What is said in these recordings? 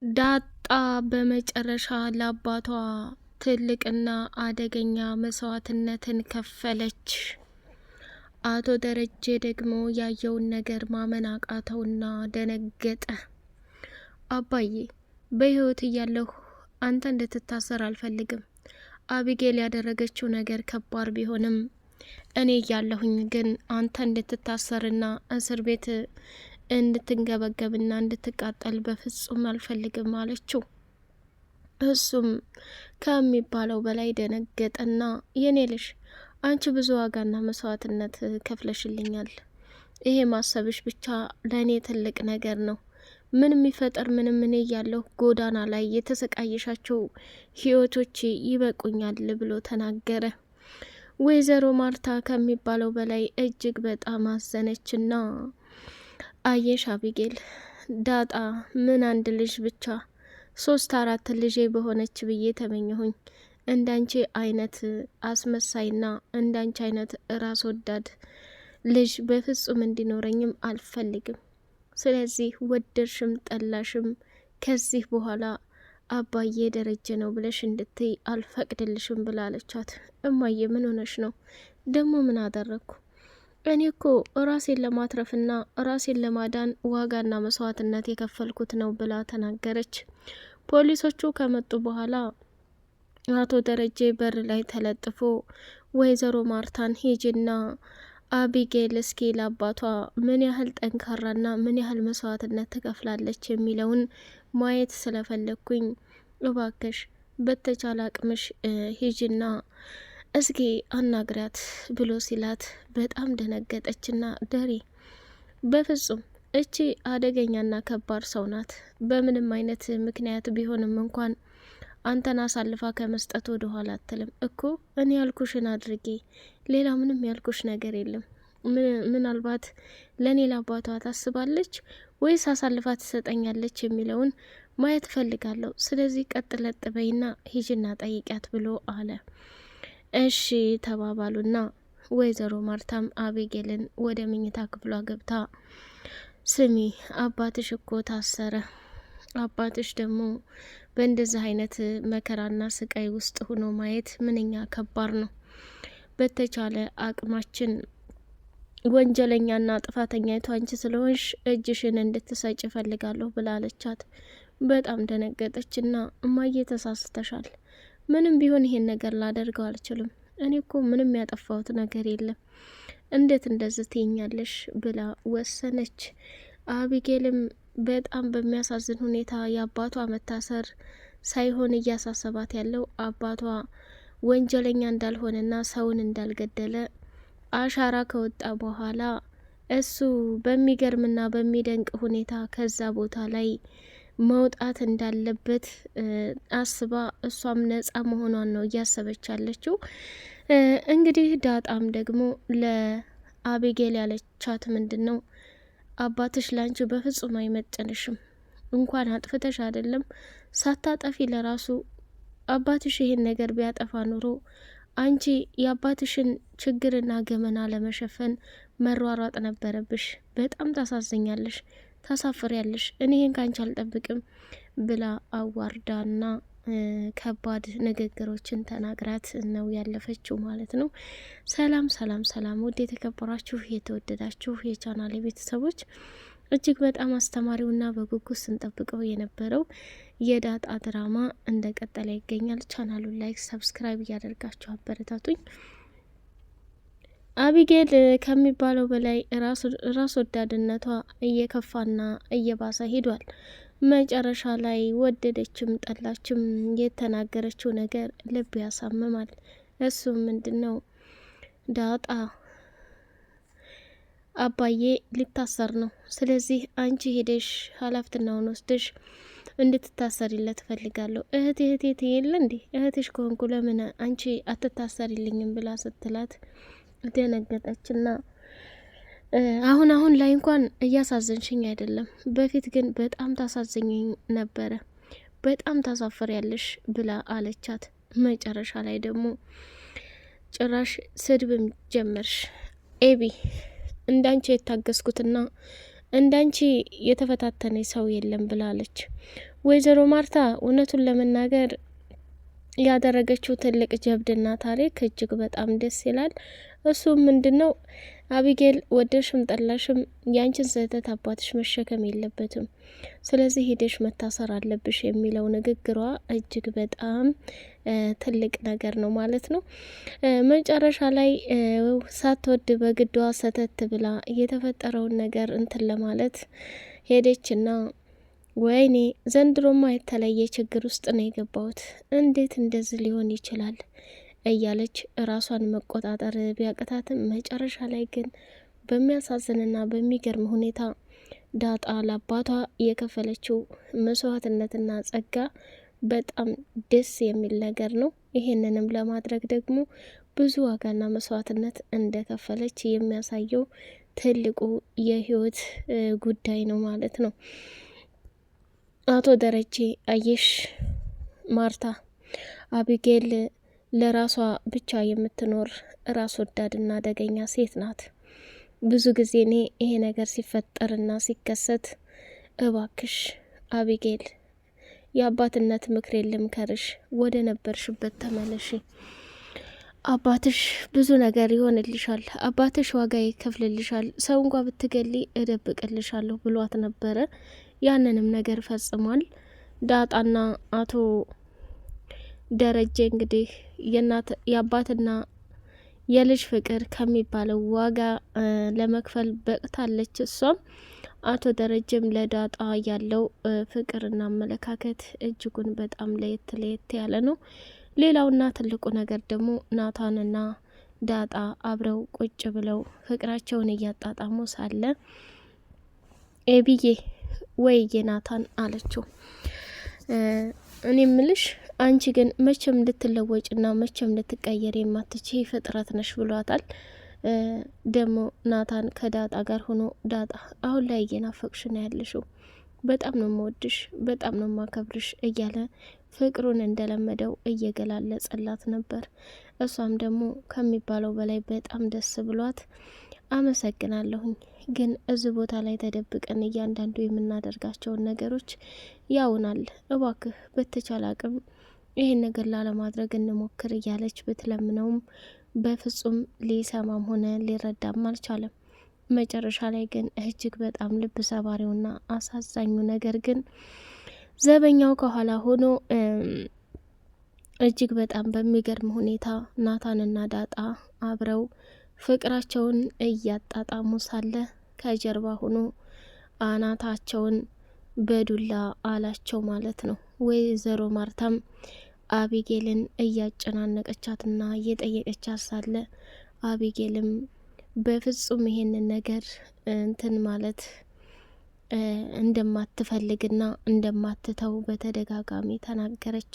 ዳጣ በመጨረሻ ለአባቷ ትልቅና አደገኛ መስዋዕትነትን ከፈለች። አቶ ደረጀ ደግሞ ያየውን ነገር ማመን አቃተውና ደነገጠ። አባዬ፣ በህይወት እያለሁ አንተ እንድትታሰር አልፈልግም። አቢጌል ያደረገችው ነገር ከባድ ቢሆንም እኔ እያለሁኝ ግን አንተ እንድትታሰርና እስር ቤት እንድትንገበገብና እንድትቃጠል በፍጹም አልፈልግም አለችው። እሱም ከሚባለው በላይ ደነገጠና የኔ ልጅ አንቺ ብዙ ዋጋና መስዋዕትነት ከፍለሽልኛል። ይሄ ማሰብሽ ብቻ ለእኔ ትልቅ ነገር ነው። ምንም ይፈጠር ምንም እኔ እያለሁ ጎዳና ላይ የተሰቃየሻቸው ህይወቶች ይበቁኛል ብሎ ተናገረ። ወይዘሮ ማርታ ከሚባለው በላይ እጅግ በጣም አዘነችና አየሽ አቢጌል፣ ዳጣ ምን አንድ ልጅ ብቻ 3-4 ልጄ በሆነች ብዬ ተመኘሁኝ። እንዳንቺ አይነት አስመሳይና እንዳንቺ አይነት ራስ ወዳድ ልጅ በፍጹም እንዲኖረኝም አልፈልግም። ስለዚህ ወደድሽም ጠላሽም ከዚህ በኋላ አባዬ ደረጀ ነው ብለሽ እንድትይ አልፈቅድልሽም ብላለቻት። እማዬ ምን ሆነሽ ነው? ደግሞ ምን አደረግኩ? እኔ እኮ ራሴን ለማትረፍና ራሴን ለማዳን ዋጋና መስዋዕትነት የከፈልኩት ነው ብላ ተናገረች። ፖሊሶቹ ከመጡ በኋላ አቶ ደረጀ በር ላይ ተለጥፎ ወይዘሮ ማርታን ሂጂና አቢጌል እስኪ ለአባቷ ምን ያህል ጠንካራና ምን ያህል መስዋዕትነት ትከፍላለች የሚለውን ማየት ስለፈለግኩኝ እባክሽ በተቻለ አቅምሽ ሂጂና እስኪ አናግሪያት ብሎ ሲላት በጣም ደነገጠችና ደሬ በፍጹም እቺ አደገኛና ከባድ ሰው ናት። በምንም አይነት ምክንያት ቢሆንም እንኳን አንተን አሳልፋ ከመስጠት ወደ ኋላ አትልም እኮ። እኔ ያልኩሽን አድርጌ ሌላ ምንም ያልኩሽ ነገር የለም። ምናልባት ለእኔ ለአባቷ ታስባለች ወይስ አሳልፋ ትሰጠኛለች የሚለውን ማየት ፈልጋለሁ። ስለዚህ ቀጥ ለጥ በይና ሂጅና ጠይቂያት ብሎ አለ። እሺ ተባባሉና ወይዘሮ ማርታም አቤጌልን ወደ መኝታ ክፍሏ ገብታ ስሚ፣ አባትሽ እኮ ታሰረ። አባትሽ ደግሞ በእንደዚህ አይነት መከራና ስቃይ ውስጥ ሆኖ ማየት ምንኛ ከባድ ነው። በተቻለ አቅማችን ወንጀለኛና ጥፋተኛይቱ አንቺ ስለሆንሽ እጅሽን እንድትሰጭ እፈልጋለሁ ብላለቻት። በጣም ደነገጠችና እማዬ ተሳስተሻል። ምንም ቢሆን ይሄን ነገር ላደርገው አልችልም። እኔ እኮ ምንም ያጠፋሁት ነገር የለም። እንዴት እንደዚህ ትይኛለሽ ብላ ወሰነች። አቢጌልም በጣም በሚያሳዝን ሁኔታ የአባቷ መታሰር ሳይሆን እያሳሰባት ያለው አባቷ ወንጀለኛ እንዳልሆነና ሰውን እንዳልገደለ አሻራ ከወጣ በኋላ እሱ በሚገርምና በሚደንቅ ሁኔታ ከዛ ቦታ ላይ መውጣት እንዳለበት አስባ እሷም ነጻ መሆኗን ነው እያሰበች ያለችው። እንግዲህ ዳጣም ደግሞ ለአቤጌል ያለቻት ምንድን ነው፣ አባትሽ ላንቺ በፍጹም አይመጥንሽም። እንኳን አጥፍተሽ አይደለም ሳታጠፊ ለራሱ አባትሽ ይሄን ነገር ቢያጠፋ ኑሮ አንቺ የአባትሽን ችግርና ገመና ለመሸፈን መሯሯጥ ነበረብሽ። በጣም ታሳዝኛለሽ፣ ታሳፍሪያለሽ። እኔ ይህን ካንቺ አልጠብቅም ብላ አዋርዳና ከባድ ንግግሮችን ተናግራት ነው ያለፈችው ማለት ነው። ሰላም ሰላም ሰላም! ውድ የተከበራችሁ የተወደዳችሁ የቻናሌ ቤተሰቦች እጅግ በጣም አስተማሪውና በጉጉት ስንጠብቀው የነበረው የዳጣ ድራማ እንደቀጠለ ይገኛል። ቻናሉን ላይክ፣ ሰብስክራይብ እያደርጋችሁ አበረታቱኝ። አቢጌል ከሚባለው በላይ ራስ ወዳድነቷ እየከፋና እየባሰ ሄዷል። መጨረሻ ላይ ወደደችም ጠላችም የተናገረችው ነገር ልብ ያሳምማል። እሱም ምንድነው፣ ዳጣ አባዬ ሊታሰር ነው። ስለዚህ አንቺ ሄደሽ ኃላፊነቱን ወስደሽ እንድትታሰሪለት ፈልጋለሁ። እህቴ የለ እንዴ? እህትሽ ከሆንኩ ለምን አንቺ አትታሰሪልኝም ብላ ስትላት ደነገጠችና አሁን ላይ እንኳን እያሳዘንሽኝ አይደለም፣ በፊት ግን በጣም ታሳዝኝኝ ነበረ፣ በጣም ታሳፍሪያለሽ ብላ አለቻት። መጨረሻ ላይ ደግሞ ጭራሽ ስድብም ጀመርሽ። ኤቢ እንዳንቺ የታገስኩትና እንዳንቺ የተፈታተነ ሰው የለም ብላለች። ወይዘሮ ማርታ እውነቱን ለመናገር ያደረገችው ትልቅ ጀብድና ታሪክ እጅግ በጣም ደስ ይላል። እሱም ምንድነው አቢጌል ወደሽም ጠላሽም ያንቺን ስህተት አባትሽ መሸከም የለበትም፣ ስለዚህ ሂደሽ መታሰር አለብሽ የሚለው ንግግሯ እጅግ በጣም ትልቅ ነገር ነው ማለት ነው። መጨረሻ ላይ ሳትወድ በግዷ ሰተት ብላ የተፈጠረውን ነገር እንትን ለማለት ሄደችና ወይኔ ዘንድሮማ የተለየ ችግር ውስጥ ነው የገባሁት፣ እንዴት እንደዚህ ሊሆን ይችላል እያለች ራሷን መቆጣጠር ቢያቅታትም መጨረሻ ላይ ግን በሚያሳዝንና በሚገርም ሁኔታ ዳጣ ለአባቷ የከፈለችው መስዋዕትነትና ጸጋ በጣም ደስ የሚል ነገር ነው። ይሄንንም ለማድረግ ደግሞ ብዙ ዋጋና መስዋዕትነት እንደከፈለች የሚያሳየው ትልቁ የህይወት ጉዳይ ነው ማለት ነው። አቶ ደረጀ አየሽ ማርታ አቢጌል ለራሷ ብቻ የምትኖር ራስ ወዳድና አደገኛ ሴት ናት። ብዙ ጊዜ እኔ ይሄ ነገር ሲፈጠርና ሲከሰት እባክሽ አቢጌል የአባትነት ምክር ልምከርሽ፣ ወደ ነበርሽበት ተመለሺ፣ አባትሽ ብዙ ነገር ይሆንልሻል፣ አባትሽ ዋጋ ይከፍልልሻል፣ ሰው እንኳ ብትገሊ እደብቅልሻለሁ ብሏት ነበረ። ያንንም ነገር ፈጽሟል። ዳጣና አቶ ደረጀ እንግዲህ የአባትና የልጅ ፍቅር ከሚባለው ዋጋ ለመክፈል በቅታለች። እሷም አቶ ደረጀም ለዳጣ ያለው ፍቅርና አመለካከት እጅጉን በጣም ለየት ያለ ነው። ሌላውና ትልቁ ነገር ደግሞ ናታንና ዳጣ አብረው ቁጭ ብለው ፍቅራቸውን እያጣጣሙ ሳለ ኤቢዬ ወይ የናታን አለችው፣ እኔ ምልሽ አንቺ ግን መቼም ልትለወጭና መቼም ልትቀየር የማትች ፍጥረት ነሽ ብሏታል። ደግሞ ናታን ከዳጣ ጋር ሆኖ ዳጣ አሁን ላይ እየናፈቅሽ ነው ያለሽው፣ በጣም ነው መወድሽ፣ በጣም ነው ማከብርሽ እያለ ፍቅሩን እንደለመደው እየገላለጸላት ነበር። እሷም ደግሞ ከሚባለው በላይ በጣም ደስ ብሏት አመሰግናለሁኝ፣ ግን እዚህ ቦታ ላይ ተደብቀን እያንዳንዱ የምናደርጋቸውን ነገሮች ያውናል፣ እባክህ በተቻለ አቅም ይህን ነገር ላለማድረግ እንሞክር እያለች ብትለምነውም በፍጹም ሊሰማም ሆነ ሊረዳም አልቻለም። መጨረሻ ላይ ግን እጅግ በጣም ልብ ሰባሪውና አሳዛኙ ነገር ግን ዘበኛው ከኋላ ሆኖ እጅግ በጣም በሚገርም ሁኔታ ናታንና ዳጣ አብረው ፍቅራቸውን እያጣጣሙ ሳለ ከጀርባ ሆኖ አናታቸውን በዱላ አላቸው ማለት ነው። ወይዘሮ ማርታም አቢጌልን እያጨናነቀቻትና እየጠየቀቻት ሳለ አቢጌልም በፍጹም ይሄንን ነገር እንትን ማለት እንደማትፈልግና እንደማትተው በተደጋጋሚ ተናገረች።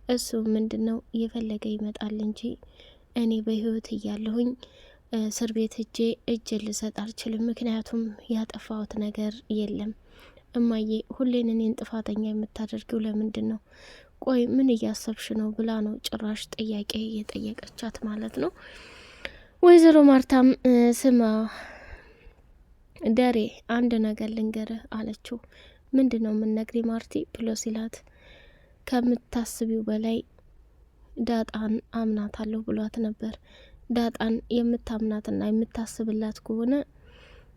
እሱ ምንድነው የፈለገ ይመጣል እንጂ እኔ በህይወት እያለሁኝ እስር ቤት እጄ ልሰጥ አልችልም፣ ምክንያቱም ያጠፋሁት ነገር የለም። እማዬ ሁሌን እኔን ጥፋተኛ የምታደርጊው ለምንድን ነው? ቆይ ምን እያሰብሽ ነው? ብላ ነው ጭራሽ ጥያቄ የጠየቀቻት ማለት ነው። ወይዘሮ ማርታም ስማ ደሬ አንድ ነገር ልንገርህ አለችው። ምንድን ነው የምንነግሪ ማርቲ ብሎ ሲላት ከምታስቢው በላይ ዳጣን አምናታለሁ ብሏት ነበር። ዳጣን የምታምናትና የምታስብላት ከሆነ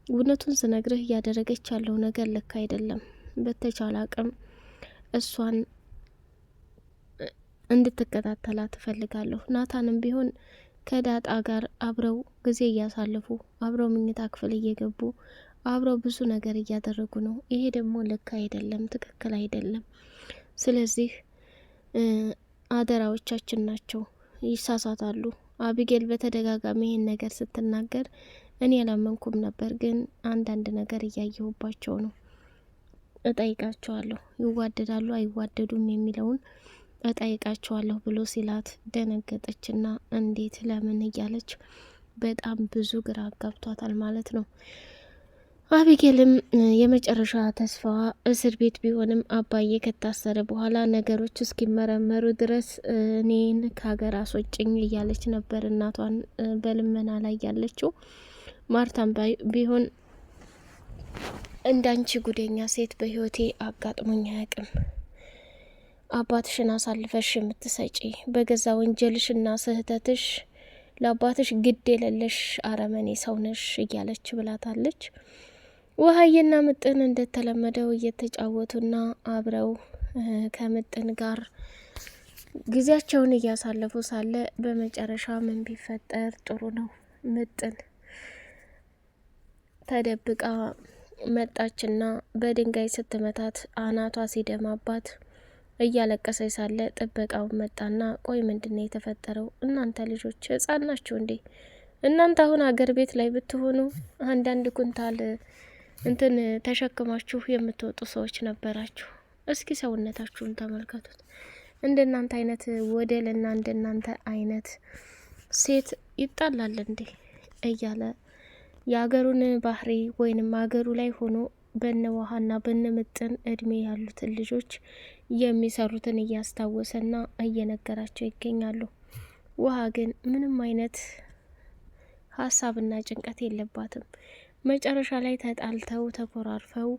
እውነቱን ስነግርህ እያደረገች ያለው ነገር ልክ አይደለም። በተቻለ አቅም እሷን እንድትከታተላት ትፈልጋለሁ። ናታንም ቢሆን ከዳጣ ጋር አብረው ጊዜ እያሳለፉ አብረው መኝታ ክፍል እየገቡ አብረው ብዙ ነገር እያደረጉ ነው። ይሄ ደግሞ ልክ አይደለም፣ ትክክል አይደለም። ስለዚህ አደራዎቻችን ናቸው፣ ይሳሳታሉ። አቢጌል በተደጋጋሚ ይህን ነገር ስትናገር እኔ ያላመንኩም ነበር፣ ግን አንዳንድ ነገር እያየሁባቸው ነው። እጠይቃቸዋለሁ፣ ይዋደዳሉ አይዋደዱም የሚለውን እጠይቃቸዋለሁ ብሎ ሲላት ደነገጠችና እንዴት ለምን እያለች በጣም ብዙ ግራ አጋብቷታል ማለት ነው። አቢጌልም የመጨረሻ ተስፋዋ እስር ቤት ቢሆንም አባዬ ከታሰረ በኋላ ነገሮች እስኪመረመሩ ድረስ እኔን ከሀገር አስወጭኝ እያለች ነበር እናቷን በልመና ላይ ያለችው። ማርታም ቢሆን እንዳንቺ ጉደኛ ሴት በህይወቴ አጋጥሞኝ አያውቅም፣ አባትሽን አሳልፈሽ የምትሰጪ በገዛ ወንጀልሽና ስህተትሽ ለአባትሽ ግድ የሌለሽ አረመኔ ሰው ነሽ እያለች ብላታለች። ውሀዬና ምጥን እንደተለመደው እየተጫወቱና አብረው ከምጥን ጋር ጊዜያቸውን እያሳለፉ ሳለ በመጨረሻ ምን ቢፈጠር ጥሩ ነው? ምጥን ተደብቃ መጣችና በድንጋይ ስትመታት አናቷ ሲደማባት እያለቀሰች ሳለ ጥበቃው መጣና ቆይ ምንድነው የተፈጠረው? እናንተ ልጆች ህጻን ናችሁ እንዴ? እናንተ አሁን አገር ቤት ላይ ብትሆኑ አንዳንድ ኩንታል እንትን ተሸክማችሁ የምትወጡ ሰዎች ነበራችሁ። እስኪ ሰውነታችሁን ተመልከቱት። እንደናንተ አይነት ወደልና እንደናንተ አይነት ሴት ይጣላል እንዴ? እያለ የአገሩን ባህሪ ወይንም አገሩ ላይ ሆኖ በነ ውሃና በነ ምጥን እድሜ ያሉትን ልጆች የሚሰሩትን እያስታወሰና እየነገራቸው ይገኛሉ። ውሃ ግን ምንም አይነት ሀሳብና ጭንቀት የለባትም። መጨረሻ ላይ ተጣልተው ተኮራርፈው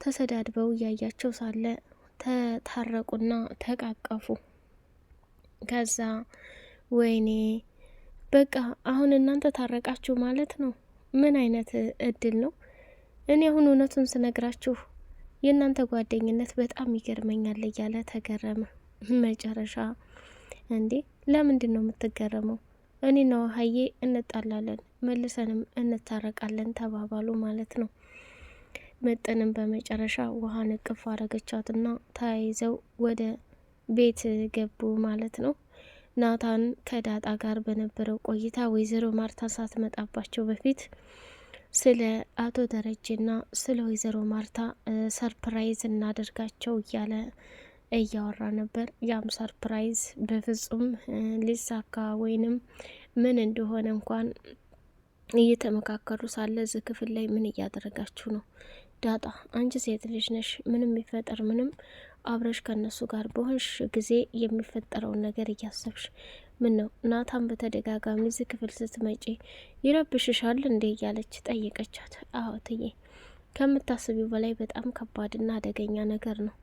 ተሰዳድበው እያያቸው ሳለ ተታረቁና ተቃቀፉ። ከዛ ወይኔ በቃ አሁን እናንተ ታረቃችሁ ማለት ነው? ምን አይነት እድል ነው? እኔ አሁን እውነቱን ስነግራችሁ የእናንተ ጓደኝነት በጣም ይገርመኛል እያለ ተገረመ። መጨረሻ እንዴ ለምንድን ነው የምትገረመው? እኔና ውሀዬ እንጣላለን መልሰንም እንታረቃለን ተባባሉ ማለት ነው። ምጥንም በመጨረሻ ውሃን እቅፍ አረገቻትና ተያይዘው ወደ ቤት ገቡ ማለት ነው። ናታን ከዳጣ ጋር በነበረው ቆይታ ወይዘሮ ማርታ ሳትመጣባቸው በፊት ስለ አቶ ደረጀና ስለ ወይዘሮ ማርታ ሰርፕራይዝ እናደርጋቸው እያለ እያወራ ነበር። ያም ሰርፕራይዝ በፍጹም ሊሳካ ወይንም ምን እንደሆነ እንኳን እየተመካከሩ ሳለ እዚህ ክፍል ላይ ምን እያደረጋችሁ ነው? ዳጣ አንቺ ሴት ልጅ ነሽ፣ ምንም የሚፈጠር ምንም አብረሽ ከነሱ ጋር በሆንሽ ጊዜ የሚፈጠረውን ነገር እያሰብሽ ምን ነው? ናታን በተደጋጋሚ እዚህ ክፍል ስትመጪ ይረብሽሻል እንዴ? እያለች ጠየቀቻት። አዎ ትዬ፣ ከምታስቢው በላይ በጣም ከባድና አደገኛ ነገር ነው።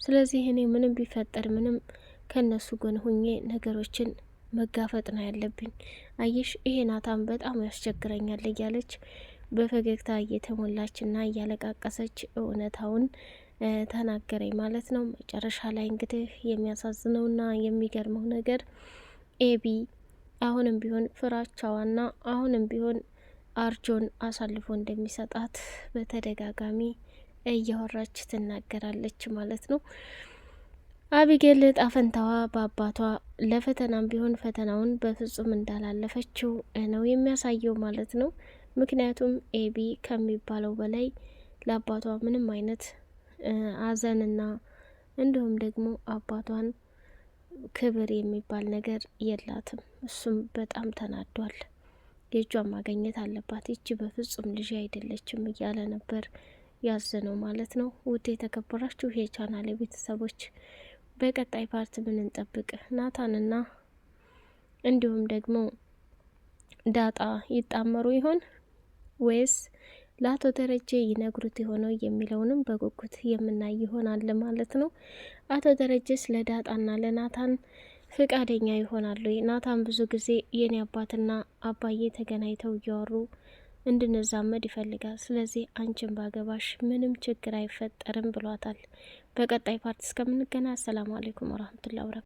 ስለዚህ እኔ ምንም ቢፈጠር ምንም ከነሱ ጎን ሁኜ ነገሮችን መጋፈጥ ነው ያለብኝ። አየሽ ይሄ ናታን በጣም ያስቸግረኛል እያለች በፈገግታ እየተሞላችና እያለቃቀሰች እውነታውን ተናገረኝ ማለት ነው። መጨረሻ ላይ እንግዲህ የሚያሳዝነውና የሚገርመው ነገር ኤቢ አሁንም ቢሆን ፍራቻዋና አሁንም ቢሆን አርጆን አሳልፎ እንደሚሰጣት በተደጋጋሚ እያወራች ትናገራለች ማለት ነው። አቢጌል ጣፈንታዋ በአባቷ ለፈተናም ቢሆን ፈተናውን በፍጹም እንዳላለፈችው ነው የሚያሳየው ማለት ነው። ምክንያቱም ኤቢ ከሚባለው በላይ ለአባቷ ምንም አይነት አዘንና እንዲሁም ደግሞ አባቷን ክብር የሚባል ነገር የላትም። እሱም በጣም ተናዷል። የእጇን ማግኘት አለባት፣ ይቺ በፍጹም ልጅ አይደለችም እያለ ነበር ያዘነው ማለት ነው። ውድ የተከበራችሁ የቻናሌ ቤተሰቦች በቀጣይ ፓርት ምን እንጠብቅ? ናታንና እንዲሁም ደግሞ ዳጣ ይጣመሩ ይሆን ወይስ ለአቶ ደረጀ ይነግሩት የሆነው የሚለውንም በጉጉት የምናይ ይሆናል ማለት ነው። አቶ ደረጀስ ለዳጣና ለናታን ፍቃደኛ ይሆናሉ? ናታን ብዙ ጊዜ የኔ አባትና አባዬ ተገናኝተው እያወሩ እንድንዛመድ ይፈልጋል። ስለዚህ አንቺን ባገባሽ ምንም ችግር አይፈጠርም ብሏታል። በቀጣይ ፓርት እስከምንገናኝ አሰላሙ አለይኩም ወራህመቱላሂ ወበረካቱ።